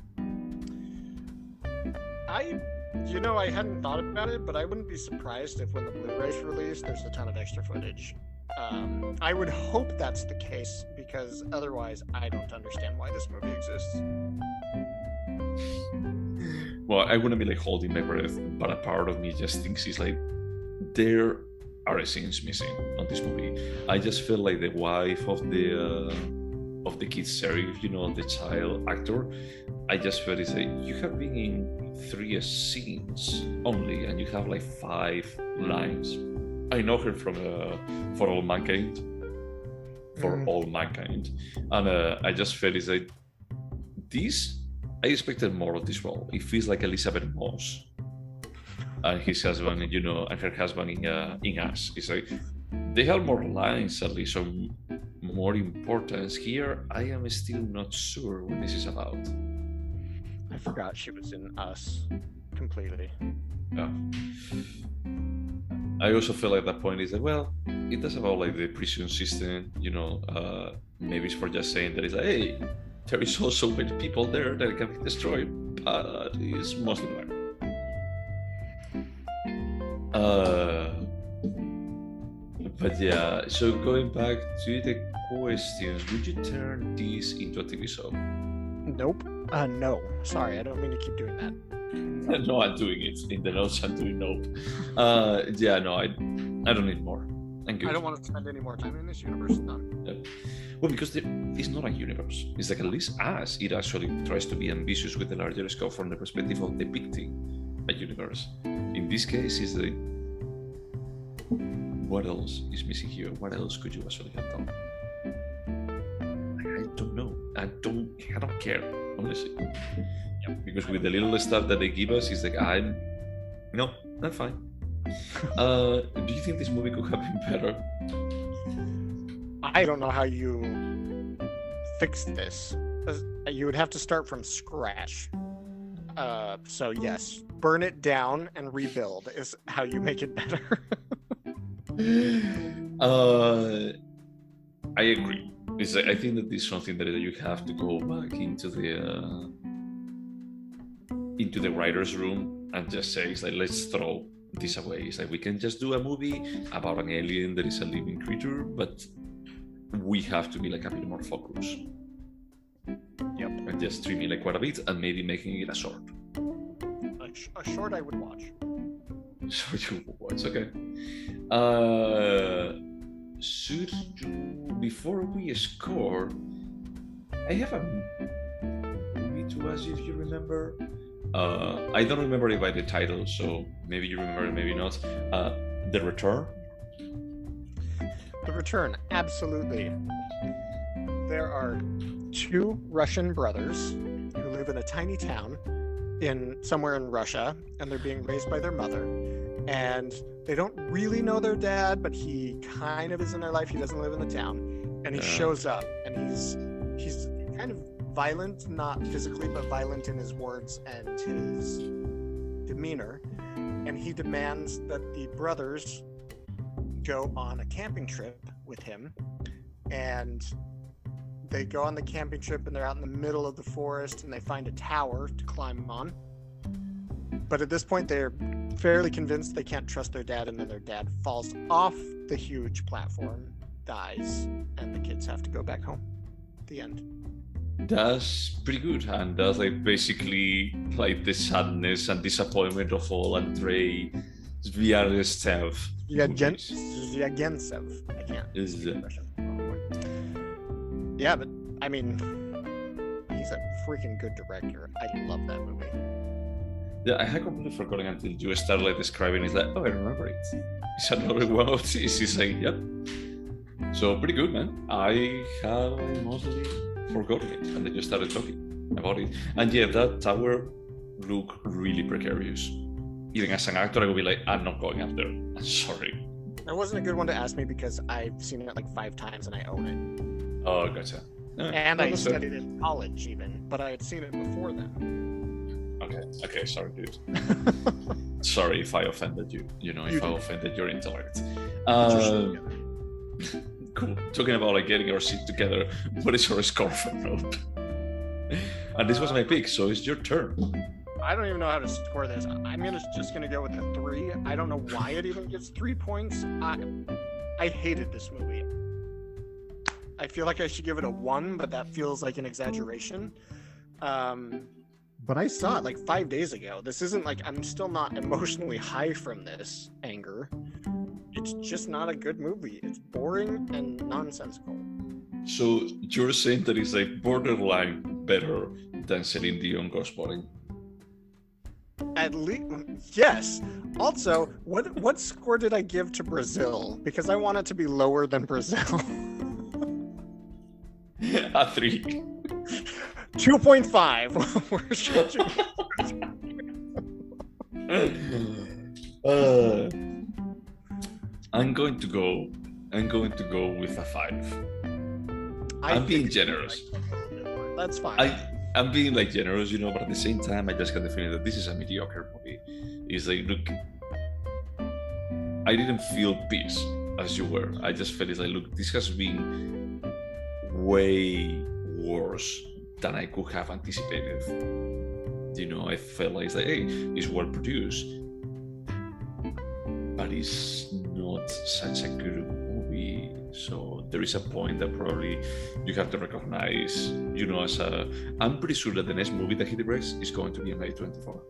I hadn't thought about it, but I wouldn't be surprised if when the Blu-ray's released, there's a ton of extra footage. I would hope that's the case, because otherwise I don't understand why this movie exists. Well, I wouldn't be like holding my breath, but a part of me just thinks it's like there are scenes missing on this movie. I just feel like the wife of the kid sheriff, the child actor, I just felt it's like, you have been in 3 scenes only, and you have like 5 lines. I know her from For All Mankind. All Mankind. And I just felt it's like, this, I expected more of this role. It feels like Elizabeth Moss and his husband, and her husband in Us. It's like, they have more lines, at least, or more importance. Here, I am still not sure what this is about. I forgot she was in Us completely. Yeah. I also feel like that point is like, well, it is about like the prison system, maybe it's for just saying that it's like, hey, there is also many people there that can be destroyed, but it's mostly black. But yeah, so going back to the question, would you turn this into a TV show? Nope. No. Sorry, I don't mean to keep doing that. No, I'm doing it. In the notes, I'm doing nope. Yeah, no, I don't need more. I'm good. I don't want to spend any more time in this universe. None. Yep. Well, because it's not a universe. It's like, at least us, it actually tries to be ambitious with the larger scope from the perspective of depicting a universe. In this case, is the what else is missing here? What else could you actually have done? I don't know. I don't care, honestly. Yep. Because with the little stuff that they give us, it's like I'm fine. Do you think this movie could have been better? I don't know how you fix this. You would have to start from scratch. So yes, burn it down and rebuild is how you make it better. I agree. I think that this is something that you have to go back into the writer's room and just say, it's like, let's throw this away. It's like, we can just do a movie about an alien that is a living creature, but we have to be like a bit more focused. Yep. And just streaming like quite a bit and maybe making it a short. A short I would watch. Short you would watch, okay. Should you, before we score, I have a movie to ask you if you remember. I don't remember it by the title, so maybe you remember, maybe not. The Return. The Return, absolutely. There are two Russian brothers who live in a tiny town somewhere in Russia, and they're being raised by their mother. And they don't really know their dad, but he kind of is in their life. He doesn't live in the town, and he shows up, and he's kind of violent, not physically, but violent in his words and his demeanor. And he demands that the brothers go on a camping trip with him, and they go on the camping trip, and they're out in the middle of the forest, and they find a tower to climb on. But at this point, they're fairly convinced they can't trust their dad, and then their dad falls off the huge platform, dies, and the kids have to go back home. The end. That's pretty good, and that's like basically like the sadness and disappointment of all Andrei Zvyagintsev. Zvyagintsev. I can't. Yeah, but I mean, he's a freaking good director. I love that movie. Yeah, I had completely forgotten until you started like describing it. It's like, oh, I remember it. It's another one of these. It's like, yep. So pretty good, man. I have mostly forgotten it, and then you started talking about it. And yeah, that tower looked really precarious. Even as an actor, I would be like, I'm not going up there. I'm sorry. That wasn't a good one to ask me because I've seen it like 5 times and I own it. Oh, gotcha. And I studied it in college even, but I had seen it before then. Okay, sorry, dude. Sorry if I offended you. If I offended your intellect. Cool. Talking about like getting our shit together, what is your score for Rope? And this was my pick, so it's your turn. I don't even know how to score this. I'm just gonna go with a 3. I don't know why it even gets 3 points. I hated this movie. I feel like I should give it a 1, but that feels like an exaggeration. But I saw it like 5 days ago. This isn't like, I'm still not emotionally high from this anger. It's just not a good movie. It's boring and nonsensical. So you're saying that it's like borderline better than Celine Dion Ghostbotting? At least, yes. Also, what score did I give to Brazil? Because I want it to be lower than Brazil. A 3. 2.5. I'm going to go with a 5. I'm being generous. That's fine. I'm being like generous, but at the same time, I just got the feeling that this is a mediocre movie. It's like, look, I didn't feel peace as you were. I just felt it's like, look, this has been way worse than I could have anticipated. I felt like it's like, hey, it's well produced, but it's not such a good movie. So there is a point that probably you have to recognize, you know, as a. I'm pretty sure that the next movie that he directs is going to be on A24.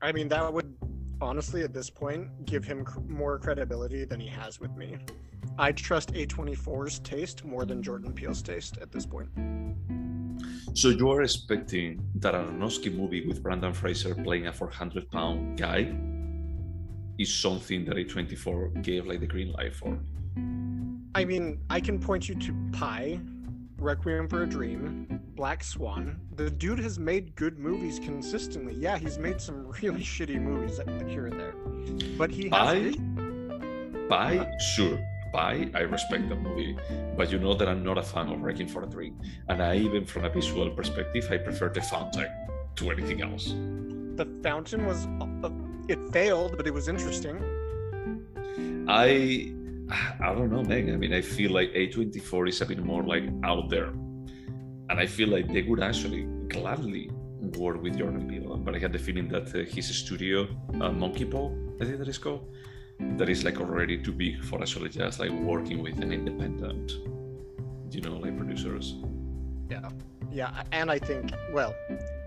I mean, that would honestly, at this point, give him more credibility than he has with me. I trust A24's taste more than Jordan Peele's taste at this point. So you are expecting that Aronofsky movie with Brendan Fraser playing a 400-pound guy is something that A24 gave like the green light for? I mean, I can point you to Pi, Requiem for a Dream, Black Swan. The dude has made good movies consistently. Yeah, he's made some really shitty movies here and there, but he has. Pi, sure. Pi, I respect that movie, but you know that I'm not a fan of Requiem for a Dream, and even from a visual perspective, I prefer The Fountain to anything else. The Fountain was, it failed, but it was interesting. I don't know, Meg. I mean, I feel like A24 is a bit more like out there, and I feel like they would actually gladly work with Jordan Peele, but I had the feeling that his studio, Monkey Paw, I think that is called, that is like already too big for actually just like working with an independent, you know, like producers. Yeah, and I think, well,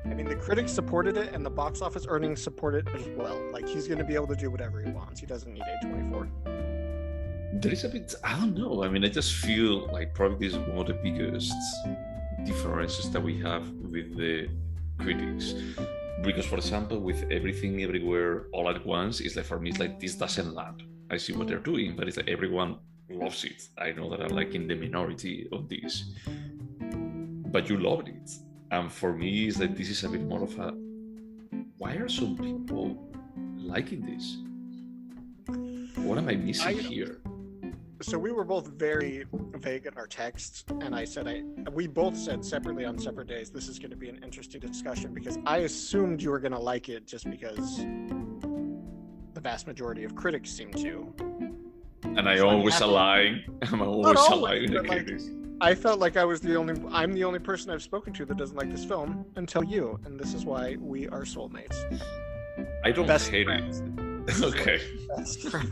I mean, the critics supported it and the box office earnings support it as well. Like, he's going to be able to do whatever he wants. He doesn't need A24. There is a bit, I don't know. I mean, I just feel like probably this is one of the biggest differences that we have with the critics. Because, for example, with Everything Everywhere All at Once, it's like, for me, it's like, this doesn't land. I see what they're doing, but it's like everyone loves it. I know that I'm like in the minority of this, but you loved it. And for me, it's like, this is a bit more of a, why are some people liking this? What am I missing here? So we were both very vague in our texts, and we both said separately on separate days, this is going to be an interesting discussion, because I assumed you were going to like it just because the vast majority of critics seem to. And I always align. I'm always aligning with the critics. I felt like I'm the only person I've spoken to that doesn't like this film until you, and this is why we are soulmates. I don't hate it. Okay. Sure.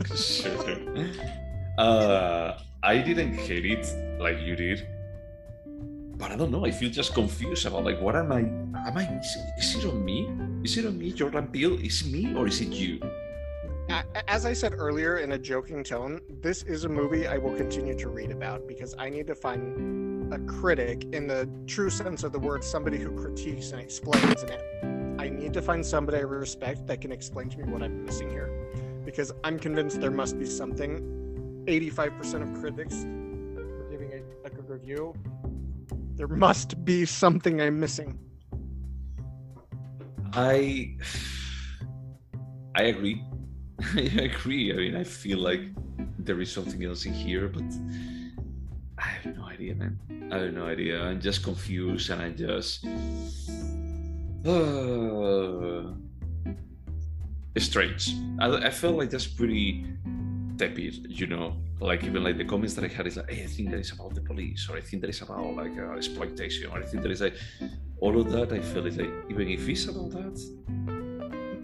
I didn't hate it like you did, but I don't know. I feel just confused about like, what am I missing? Is it on me? Is it on me, Jordan Peele? Is it me or is it you? As I said earlier in a joking tone, this is a movie I will continue to read about, because I need to find a critic in the true sense of the word, somebody who critiques and explains. And I need to find somebody I respect that can explain to me what I'm missing here, because I'm convinced there must be something. 85% of critics are giving a good review. There must be something I'm missing. I agree. I agree. I mean, I feel like there is something else in here, but I have no idea, man. I have no idea. I'm just confused, and I just strange. I felt like that's pretty tepid, you know, like even like the comments that I had is like, hey, I think that is about the police, or I think that is about like exploitation, or I think that is like all of that. I feel like even if it's about that,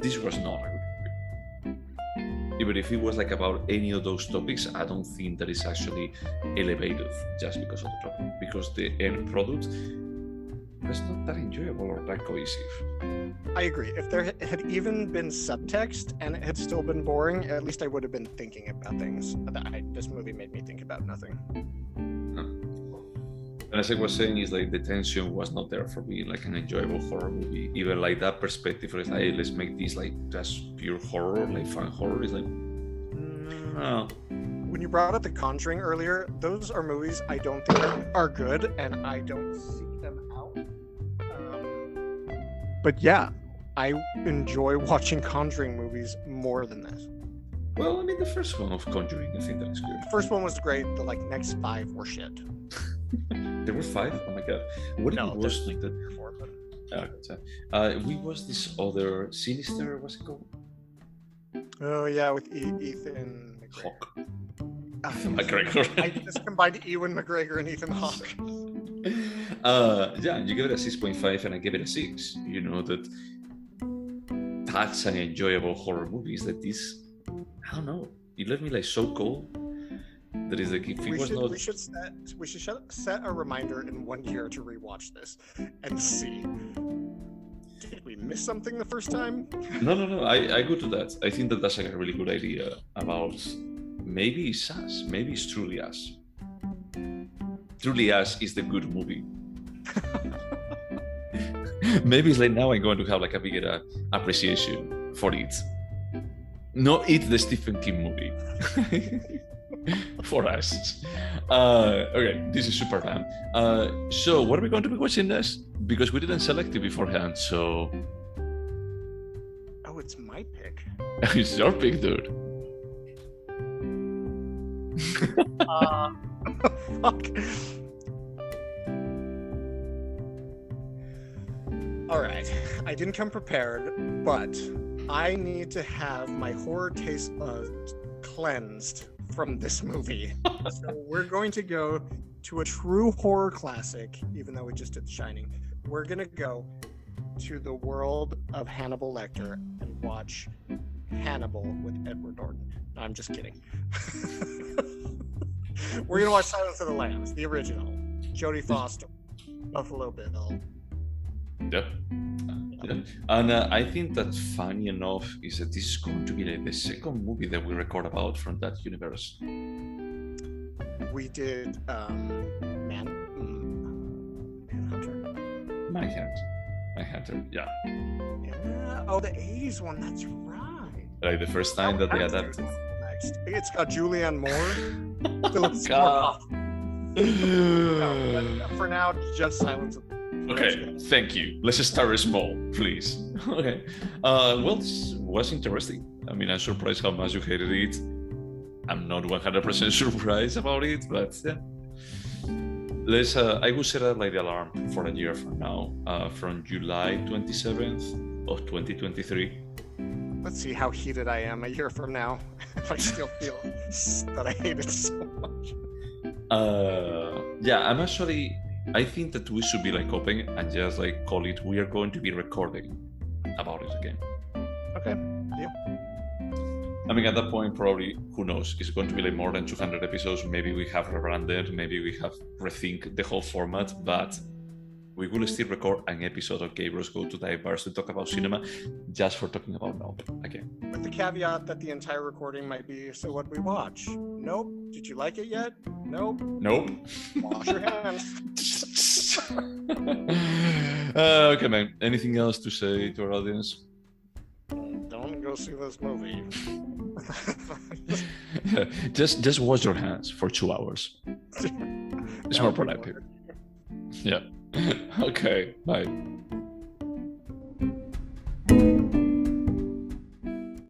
this was not a good movie. Even if it was like about any of those topics, I don't think that is actually elevated just because of the topic, because the end product was not that enjoyable or that cohesive. I agree. If there had even been subtext and it had still been boring, at least I would have been thinking about things. This movie made me think about nothing. And as I was saying, is like the tension was not there for me, like an enjoyable horror movie. Even like that perspective, it's like, hey, let's make this like just pure horror, like fun horror. Is like, no. When you brought up The Conjuring earlier, those are movies I don't think are good, and I don't seek them out. But yeah, I enjoy watching Conjuring movies more than this. Well, I mean, the first one of Conjuring, I think that is good. The first one was great. The next 5 were shit. There were 5? Oh my god! What did we watch? We watched this other Sinister. What's it called? Oh yeah, with Ethan Hawke. McGregor. I just combined Ewan McGregor and Ethan Hawke. Yeah, you give it a 6.5 and I give it a 6. You know that's an enjoyable horror movie. Is that this? I don't know. It left me like so cold. That is like, if it We was should, not... we should set a reminder in 1 year to rewatch this and see. Did we miss something the first time? No. I go to that. I think that that's like a really good idea about maybe it's us. Maybe it's Truly Us. Truly Us is the good movie. Maybe it's like now I'm going to have like a bigger appreciation for it. Not it, the Stephen King movie. For us. Okay, this is Superman. So what are we going to be watching next? Because we didn't select it beforehand, so... Oh, it's my pick. It's your pick, dude. Fuck. Alright, I didn't come prepared, but I need to have my horror taste buds cleansed from this movie. So we're going to go to a true horror classic, even though we just did The Shining. We're going to go to the world of Hannibal Lecter and watch Hannibal with Edward Norton. No, I'm just kidding. We're going to watch Silence of the Lambs, the original. Jodie Foster, Buffalo Bill. Yeah. And I think that funny enough is that this is going to be like the second movie that we record about from that universe. We did Manhunter. Manhunter, yeah. Oh, the 80s one, that's right. Like the first time that they adapted. Next. It's got Julianne Moore. Oh, God. No, for now, just Silence of the Lambs. Okay, thank you. Let's start small, please. Okay. Well, this was interesting. I mean, I'm surprised how much you hated it. I'm not 100% surprised about it, but yeah. Let's. I will set up like the alarm for a year from now, from July 27th of 2023. Let's see how heated I am a year from now. If I still feel that I hate it so much. Yeah, I think that we should be like open and just like call it. We are going to be recording about it again. Okay. Yeah. I mean, at that point, probably, who knows? It's going to be like more than 200 episodes. Maybe we have rebranded. Maybe we have rethink the whole format. But we will still record an episode of Gaybros Go to Diverse to talk about cinema, just for talking about Nope again. With the caveat that the entire recording might be, so what we watch? Nope. Did you like it yet? Nope. Nope. Wash your hands. Okay, man. Anything else to say to our audience? Don't go see this movie. just wash your hands for 2 hours. It's more productive. Yeah. Okay. Bye.